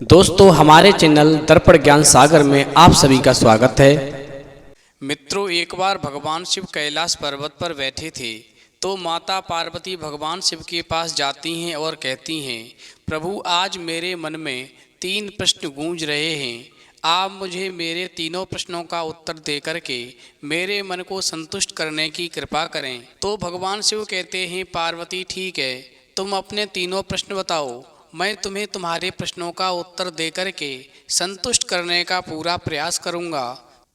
दोस्तों हमारे चैनल दर्पण ज्ञान सागर में आप सभी का स्वागत है। मित्रों, एक बार भगवान शिव कैलाश पर्वत पर बैठे थे तो माता पार्वती भगवान शिव के पास जाती हैं और कहती हैं, प्रभु आज मेरे मन में 3 प्रश्न गूंज रहे हैं। आप मुझे मेरे तीनों प्रश्नों का उत्तर दे करके मेरे मन को संतुष्ट करने की कृपा करें। तो भगवान शिव कहते हैं, पार्वती ठीक है, तुम अपने तीनों प्रश्न बताओ, मैं तुम्हें तुम्हारे प्रश्नों का उत्तर दे करके संतुष्ट करने का पूरा प्रयास करूंगा।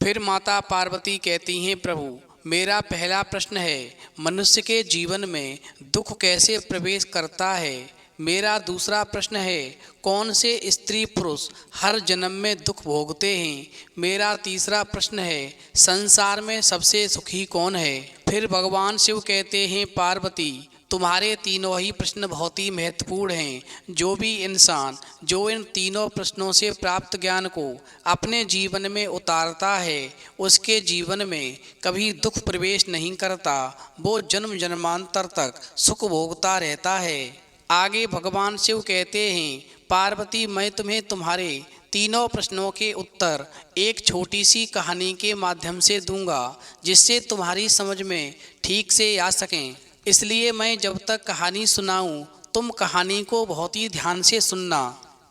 फिर माता पार्वती कहती हैं, प्रभु मेरा पहला प्रश्न है, मनुष्य के जीवन में दुख कैसे प्रवेश करता है। मेरा दूसरा प्रश्न है, कौन से स्त्री पुरुष हर जन्म में दुख भोगते हैं। मेरा तीसरा प्रश्न है, संसार में सबसे सुखी कौन है। फिर भगवान शिव कहते हैं, पार्वती तुम्हारे तीनों ही प्रश्न बहुत ही महत्वपूर्ण हैं। जो भी इंसान जो इन तीनों प्रश्नों से प्राप्त ज्ञान को अपने जीवन में उतारता है, उसके जीवन में कभी दुख प्रवेश नहीं करता, वो जन्म जन्मांतर तक सुख भोगता रहता है। आगे भगवान शिव कहते हैं, पार्वती मैं तुम्हें तुम्हारे तीनों प्रश्नों के उत्तर एक छोटी सी कहानी के माध्यम से दूंगा, जिससे तुम्हारी समझ में ठीक से आ सकें। इसलिए मैं जब तक कहानी सुनाऊं, तुम कहानी को बहुत ही ध्यान से सुनना,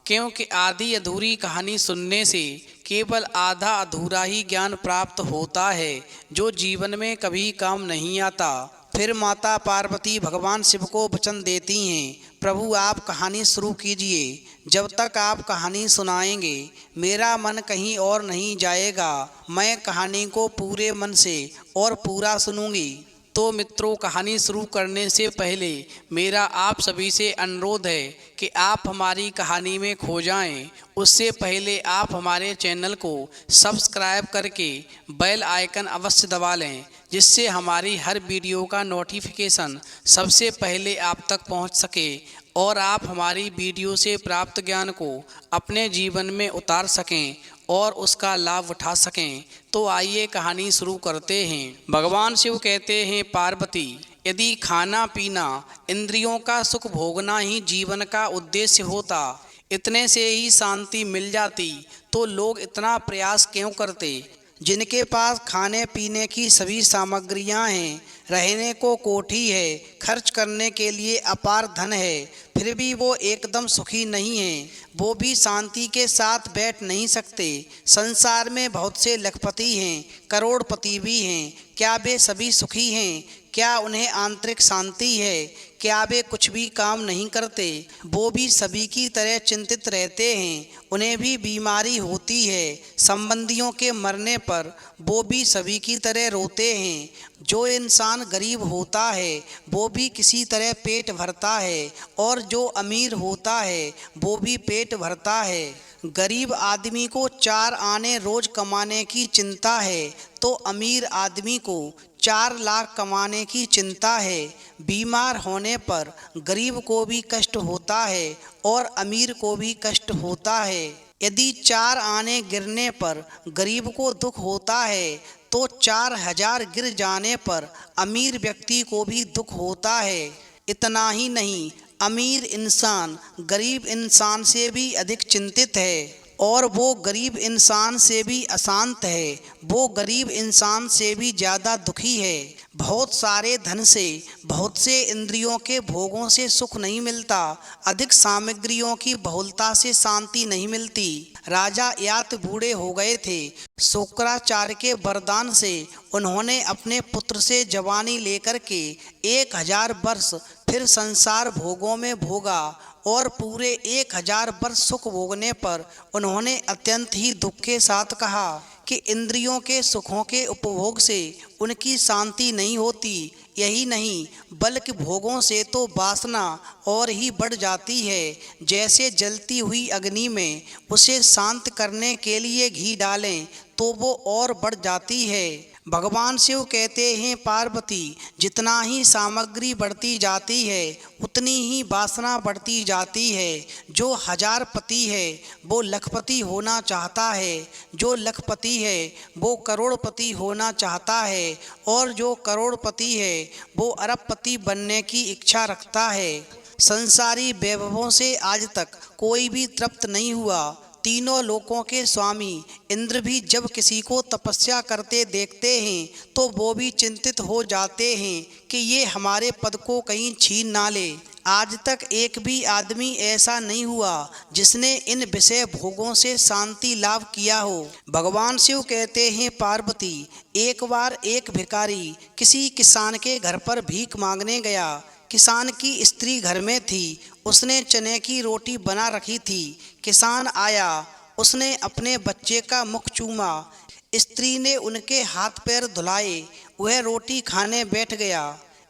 क्योंकि आधी अधूरी कहानी सुनने से केवल आधा अधूरा ही ज्ञान प्राप्त होता है, जो जीवन में कभी काम नहीं आता। फिर माता पार्वती भगवान शिव को वचन देती हैं, प्रभु आप कहानी शुरू कीजिए। जब तक आप कहानी सुनाएंगे मेरा मन कहीं और नहीं जाएगा। मैं कहानी को पूरे मन से और पूरा सुनूंगी। तो मित्रों, कहानी शुरू करने से पहले मेरा आप सभी से अनुरोध है कि आप हमारी कहानी में खो जाएं। उससे पहले आप हमारे चैनल को सब्सक्राइब करके बेल आइकन अवश्य दबा लें, जिससे हमारी हर वीडियो का नोटिफिकेशन सबसे पहले आप तक पहुंच सके और आप हमारी वीडियो से प्राप्त ज्ञान को अपने जीवन में उतार सकें और उसका लाभ उठा सकें। तो आइए कहानी शुरू करते हैं। भगवान शिव कहते हैं, पार्वती यदि खाना पीना इंद्रियों का सुख भोगना ही जीवन का उद्देश्य होता, इतने से ही शांति मिल जाती, तो लोग इतना प्रयास क्यों करते। जिनके पास खाने पीने की सभी सामग्रियां हैं, रहने को कोठी है, खर्च करने के लिए अपार धन है, फिर भी वो एकदम सुखी नहीं है, वो भी शांति के साथ बैठ नहीं सकते। संसार में बहुत से लखपति हैं, करोड़पति भी हैं, क्या वे सभी सुखी हैं? क्या उन्हें आंतरिक शांति है? क्या वे कुछ भी काम नहीं करते? वो भी सभी की तरह चिंतित रहते हैं, उन्हें भी बीमारी होती है। संबंधियों के मरने पर वो भी सभी की तरह रोते हैं। जो इंसान गरीब होता है वो भी किसी तरह पेट भरता है, और जो अमीर होता है वो भी पेट भरता है। गरीब आदमी को 4 आने रोज कमाने की चिंता है, तो अमीर आदमी को 4 लाख कमाने की चिंता है। बीमार होने पर गरीब को भी कष्ट होता है और अमीर को भी कष्ट होता है। यदि 4 आने गिरने पर गरीब को दुख होता है, तो 4000 गिर जाने पर अमीर व्यक्ति को भी दुख होता है। इतना ही नहीं, अमीर इंसान गरीब इंसान से भी अधिक चिंतित है, और वो गरीब इंसान से भी अशांत है, वो गरीब इंसान से भी ज़्यादा दुखी है। बहुत सारे धन से, बहुत से इंद्रियों के भोगों से सुख नहीं मिलता, अधिक सामग्रियों की बहुलता से शांति नहीं मिलती। राजा यात बूढ़े हो गए थे, शुक्राचार्य के वरदान से उन्होंने अपने पुत्र से जवानी लेकर के 1000 वर्ष फिर संसार भोगों में भोगा, और पूरे 1000 वर्ष सुख भोगने पर उन्होंने अत्यंत ही दुख के साथ कहा कि इंद्रियों के सुखों के उपभोग से उनकी शांति नहीं होती। यही नहीं, बल्कि भोगों से तो वासना और ही बढ़ जाती है। जैसे जलती हुई अग्नि में उसे शांत करने के लिए घी डालें तो वो और बढ़ जाती है। भगवान शिव कहते हैं, पार्वती जितना ही सामग्री बढ़ती जाती है उतनी ही वासना बढ़ती जाती है। जो 1000पति है वो लखपति होना चाहता है, जो लखपति है वो करोड़पति होना चाहता है, और जो करोड़पति है वो अरबपति बनने की इच्छा रखता है। संसारी वैभवों से आज तक कोई भी तृप्त नहीं हुआ। तीनों लोकों के स्वामी इंद्र भी जब किसी को तपस्या करते देखते हैं तो वो भी चिंतित हो जाते हैं कि ये हमारे पद को कहीं छीन ना ले। आज तक एक भी आदमी ऐसा नहीं हुआ जिसने इन विषय भोगों से शांति लाभ किया हो। भगवान शिव कहते हैं, पार्वती, एक बार एक भिखारी किसी किसान के घर पर भीख मांगने गया। किसान की स्त्री घर में थी, उसने चने की रोटी बना रखी थी। किसान आया, उसने अपने बच्चे का मुख चूमा। स्त्री ने उनके हाथ पैर धुलाए, वह रोटी खाने बैठ गया।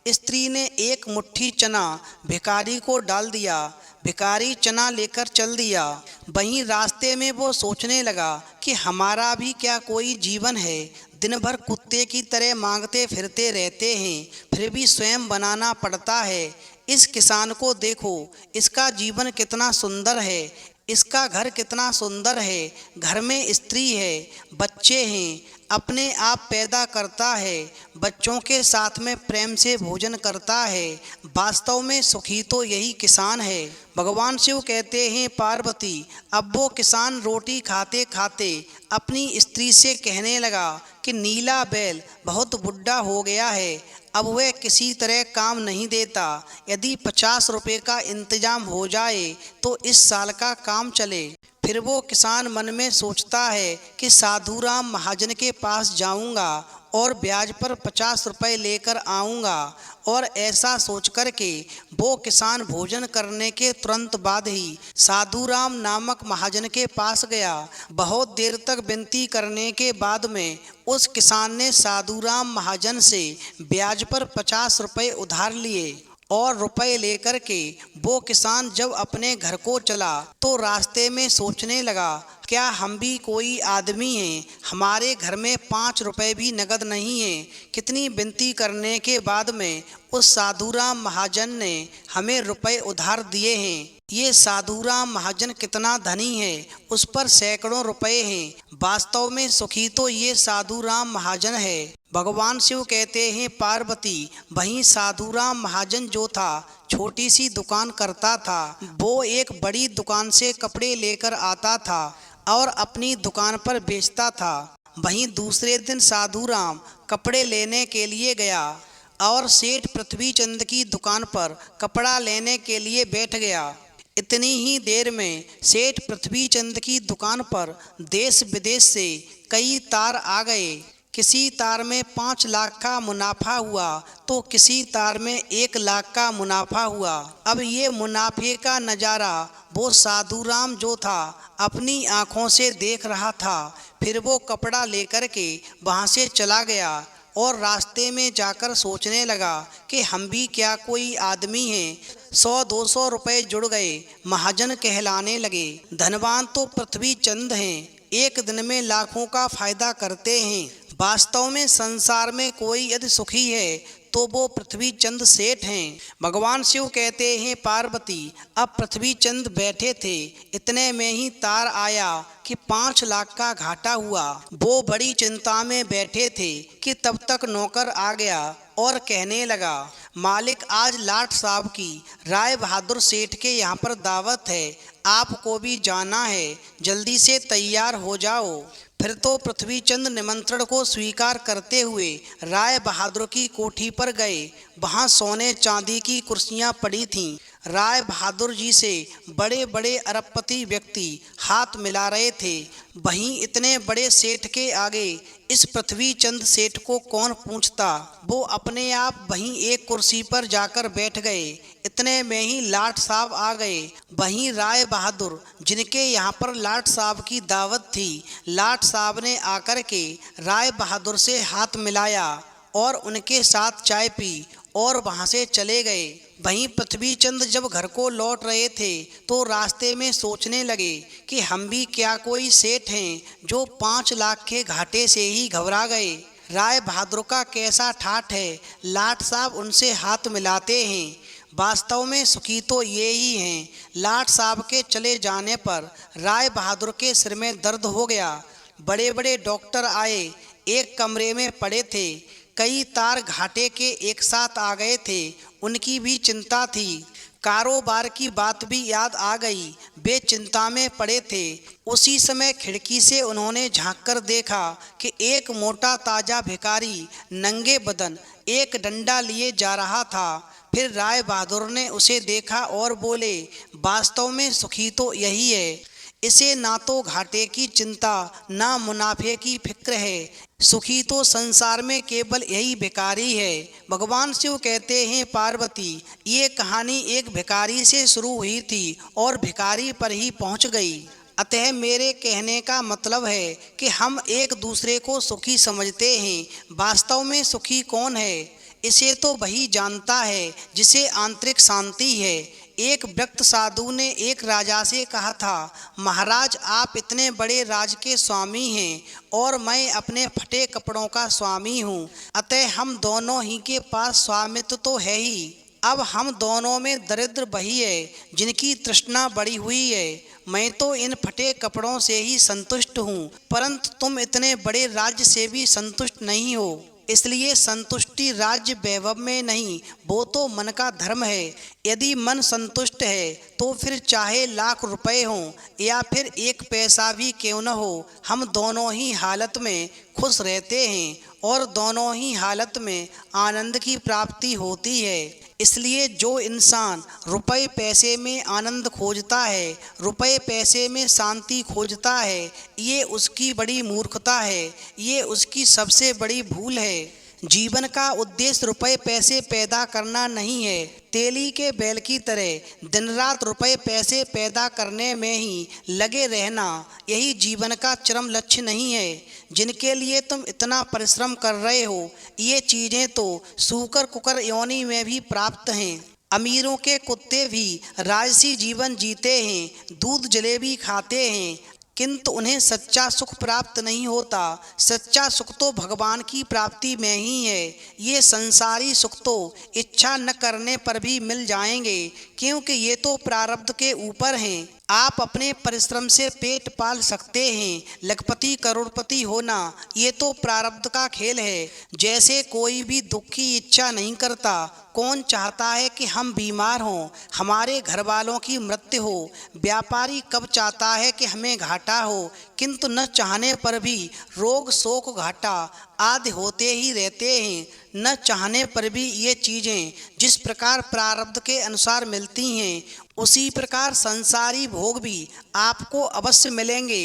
स्त्री ने एक मुट्ठी चना भिखारी को डाल दिया। भिखारी चना लेकर चल दिया। वहीं रास्ते में वो सोचने लगा कि हमारा भी क्या कोई जीवन है। दिन भर कुत्ते की तरह मांगते फिरते रहते हैं, फिर भी स्वयं बनाना पड़ता है। इस किसान को देखो, इसका जीवन कितना सुंदर है, इसका घर कितना सुंदर है। घर में स्त्री है, बच्चे हैं, अपने आप पैदा करता है, बच्चों के साथ में प्रेम से भोजन करता है। वास्तव में सुखी तो यही किसान है। भगवान शिव कहते हैं, पार्वती, अब वो किसान रोटी खाते खाते अपनी स्त्री से कहने लगा कि नीला बैल बहुत बुढ़ा हो गया है, अब वह किसी तरह काम नहीं देता। यदि 50 रुपये का इंतजाम हो जाए तो इस साल का काम चले। फिर वो किसान मन में सोचता है कि साधुराम महाजन के पास जाऊंगा और ब्याज पर 50 रुपये लेकर आऊँगा। और ऐसा सोच कर के वो किसान भोजन करने के तुरंत बाद ही साधुराम नामक महाजन के पास गया। बहुत देर तक विनती करने के बाद में उस किसान ने साधुराम महाजन से ब्याज पर 50 रुपये उधार लिए और रुपए लेकर के वो किसान जब अपने घर को चला तो रास्ते में सोचने लगा, क्या हम भी कोई आदमी हैं, हमारे घर में 5 रुपए भी नगद नहीं है। कितनी विनती करने के बाद में उस साधुराम महाजन ने हमें रुपए उधार दिए हैं। ये साधुराम महाजन कितना धनी है, उस पर सैकड़ों रुपए हैं। वास्तव में सुखी तो ये साधुराम महाजन है। भगवान शिव कहते हैं, पार्वती, वहीं साधुराम महाजन जो था छोटी सी दुकान करता था। वो एक बड़ी दुकान से कपड़े लेकर आता था और अपनी दुकान पर बेचता था। वहीं दूसरे दिन साधुराम कपड़े लेने के लिए गया और सेठ पृथ्वीचंद की दुकान पर कपड़ा लेने के लिए बैठ गया। इतनी ही देर में सेठ पृथ्वीचंद की दुकान पर देश विदेश से कई तार आ गए। किसी तार में 5 लाख का मुनाफा हुआ तो किसी तार में 1 लाख का मुनाफा हुआ। अब ये मुनाफे का नज़ारा वो साधुराम जो था अपनी आँखों से देख रहा था। फिर वो कपड़ा लेकर के वहाँ से चला गया और रास्ते में जाकर सोचने लगा कि हम भी क्या कोई आदमी हैं। 100-200 रुपए जुड़ गए, महाजन कहलाने लगे। धनवान तो पृथ्वीचंद हैं, एक दिन में लाखों का फायदा करते हैं। वास्तव में संसार में कोई यदि सुखी है तो वो पृथ्वीचंद सेठ हैं। भगवान शिव कहते हैं, पार्वती, अब पृथ्वीचंद बैठे थे, इतने में ही तार आया कि 5 लाख का घाटा हुआ। वो बड़ी चिंता में बैठे थे कि तब तक नौकर आ गया और कहने लगा, मालिक, आज लाट साहब की राय बहादुर सेठ के यहाँ पर दावत है, आपको भी जाना है, जल्दी से तैयार हो जाओ। फिर तो पृथ्वीचंद निमंत्रण को स्वीकार करते हुए राय बहादुर की कोठी पर गए। वहाँ सोने चांदी की कुर्सियाँ पड़ी थीं। राय बहादुर जी से बड़े बड़े अरबपति व्यक्ति हाथ मिला रहे थे। वहीं इतने बड़े सेठ के आगे इस पृथ्वीचंद सेठ को कौन पूछता। वो अपने आप वहीं एक कुर्सी पर जाकर बैठ गए। इतने में ही लाट साहब आ गए। वहीं राय बहादुर, जिनके यहाँ पर लाट साहब की दावत थी, लाट साहब ने आकर के राय बहादुर से हाथ मिलाया और उनके साथ चाय पी और वहाँ से चले गए। वहीं पृथ्वीचंद जब घर को लौट रहे थे तो रास्ते में सोचने लगे कि हम भी क्या कोई सेठ हैं जो 5 लाख के घाटे से ही घबरा गए। राय बहादुर का कैसा ठाठ है, लाट साहब उनसे हाथ मिलाते हैं। वास्तव में सुखी तो ये ही हैं। लाट साहब के चले जाने पर राय बहादुर के सिर में दर्द हो गया। बड़े बड़े डॉक्टर आए, एक कमरे में पड़े थे। कई तार घाटे के एक साथ आ गए थे, उनकी भी चिंता थी। कारोबार की बात भी याद आ गई। वे चिंता में पड़े थे। उसी समय खिड़की से उन्होंने झांककर देखा कि एक मोटा ताजा भिखारी नंगे बदन एक डंडा लिए जा रहा था। फिर राय बहादुर ने उसे देखा और बोले, वास्तव में सुखी तो यही है। इसे ना तो घाटे की चिंता ना मुनाफे की फिक्र है। सुखी तो संसार में केवल यही भिखारी है। भगवान शिव कहते हैं, पार्वती, ये कहानी एक भिखारी से शुरू हुई थी और भिखारी पर ही पहुंच गई। अतः मेरे कहने का मतलब है कि हम एक दूसरे को सुखी समझते हैं। वास्तव में सुखी कौन है? इसे तो वही जानता है जिसे आंतरिक शांति है। एक भक्त साधु ने एक राजा से कहा था, महाराज, आप इतने बड़े राज के स्वामी हैं और मैं अपने फटे कपड़ों का स्वामी हूँ। अतः हम दोनों ही के पास स्वामित्व तो है ही। अब हम दोनों में दरिद्र वही है जिनकी तृष्णा बढ़ी हुई है। मैं तो इन फटे कपड़ों से ही संतुष्ट हूँ, परंतु तुम इतने बड़े राज्य से भी संतुष्ट नहीं हो। इसलिए संतुष्टि राज्य वैभव में नहीं, वो तो मन का धर्म है। यदि मन संतुष्ट है तो फिर चाहे लाख रुपए हों या फिर एक पैसा भी क्यों न हो, हम दोनों ही हालत में खुश रहते हैं और दोनों ही हालत में आनंद की प्राप्ति होती है। इसलिए जो इंसान रुपए पैसे में आनंद खोजता है, रुपए पैसे में शांति खोजता है, ये उसकी बड़ी मूर्खता है, ये उसकी सबसे बड़ी भूल है। जीवन का उद्देश्य रुपए पैसे पैदा करना नहीं है। तेली के बैल की तरह दिन रात रुपए पैसे पैदा करने में ही लगे रहना, यही जीवन का चरम लक्ष्य नहीं है। जिनके लिए तुम इतना परिश्रम कर रहे हो, ये चीज़ें तो सूकर कुकर योनि में भी प्राप्त हैं। अमीरों के कुत्ते भी राजसी जीवन जीते हैं, दूध जलेबी खाते हैं, किंतु उन्हें सच्चा सुख प्राप्त नहीं होता। सच्चा सुख तो भगवान की प्राप्ति में ही है। ये संसारी सुख तो इच्छा न करने पर भी मिल जाएंगे, क्योंकि ये तो प्रारब्ध के ऊपर हैं। आप अपने परिश्रम से पेट पाल सकते हैं, लखपति करोड़पति होना ये तो प्रारब्ध का खेल है। जैसे कोई भी दुख की इच्छा नहीं करता। कौन चाहता है कि हम बीमार हों, हमारे घर वालों की मृत्यु हो? व्यापारी कब चाहता है कि हमें घाटा हो? किंतु न चाहने पर भी रोग शोक घाटा आदि होते ही रहते हैं। न चाहने पर भी ये चीज़ें जिस प्रकार प्रारब्ध के अनुसार मिलती हैं, उसी प्रकार संसारी भोग भी आपको अवश्य मिलेंगे।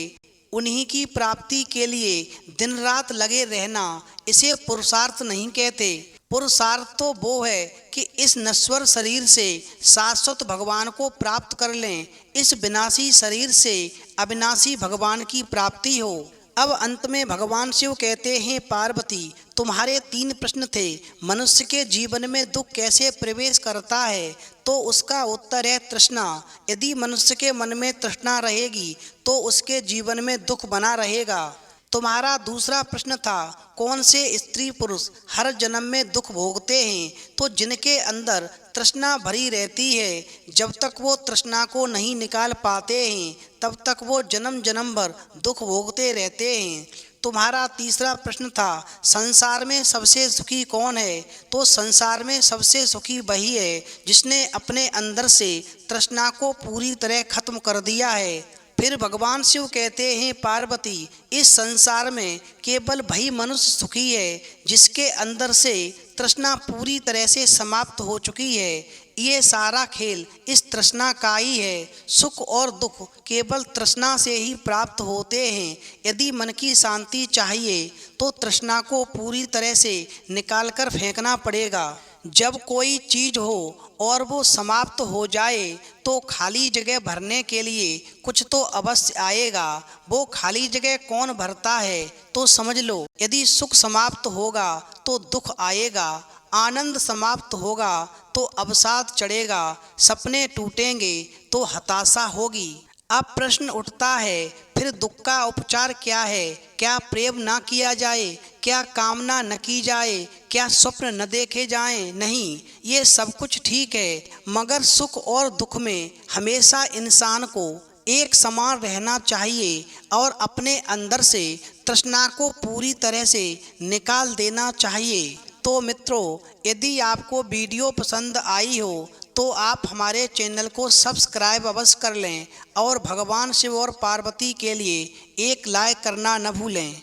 उन्हीं की प्राप्ति के लिए दिन रात लगे रहना, इसे पुरुषार्थ नहीं कहते। पुरुषार्थ तो वो है कि इस नश्वर शरीर से शाश्वत भगवान को प्राप्त कर लें, इस विनाशी शरीर से अविनाशी भगवान की प्राप्ति हो। अब अंत में भगवान शिव कहते हैं, पार्वती, तुम्हारे 3 प्रश्न थे। मनुष्य के जीवन में दुख कैसे प्रवेश करता है? तो उसका उत्तर है तृष्णा। यदि मनुष्य के मन में तृष्णा रहेगी तो उसके जीवन में दुख बना रहेगा। तुम्हारा दूसरा प्रश्न था, कौन से स्त्री पुरुष हर जन्म में दुख भोगते हैं? तो जिनके अंदर तृष्णा भरी रहती है, जब तक वो तृष्णा को नहीं निकाल पाते हैं तब तक वो जन्म जन्म भर दुख भोगते रहते हैं। तुम्हारा तीसरा प्रश्न था, संसार में सबसे सुखी कौन है? तो संसार में सबसे सुखी वही है जिसने अपने अंदर से तृष्णा को पूरी तरह खत्म कर दिया है। फिर भगवान शिव कहते हैं, पार्वती, इस संसार में केवल वही मनुष्य सुखी है जिसके अंदर से तृष्णा पूरी तरह से समाप्त हो चुकी है। ये सारा खेल इस तृष्णा का ही है। सुख और दुख केवल तृष्णा से ही प्राप्त होते हैं। यदि मन की शांति चाहिए तो तृष्णा को पूरी तरह से निकाल कर फेंकना पड़ेगा। जब कोई चीज़ हो और वो समाप्त हो जाए तो खाली जगह भरने के लिए कुछ तो अवश्य आएगा। वो खाली जगह कौन भरता है? तो समझ लो, यदि सुख समाप्त होगा तो दुख आएगा, आनंद समाप्त होगा तो अवसाद चढ़ेगा, सपने टूटेंगे तो हताशा होगी। अब प्रश्न उठता है, फिर दुख का उपचार क्या है? क्या प्रेम ना किया जाए? क्या कामना न की जाए? क्या स्वप्न न देखे जाएं? नहीं, ये सब कुछ ठीक है, मगर सुख और दुख में हमेशा इंसान को एक समान रहना चाहिए और अपने अंदर से तृष्णा को पूरी तरह से निकाल देना चाहिए। तो मित्रों, यदि आपको वीडियो पसंद आई हो तो आप हमारे चैनल को सब्सक्राइब अवश्य कर लें और भगवान शिव और पार्वती के लिए एक लाइक करना न भूलें।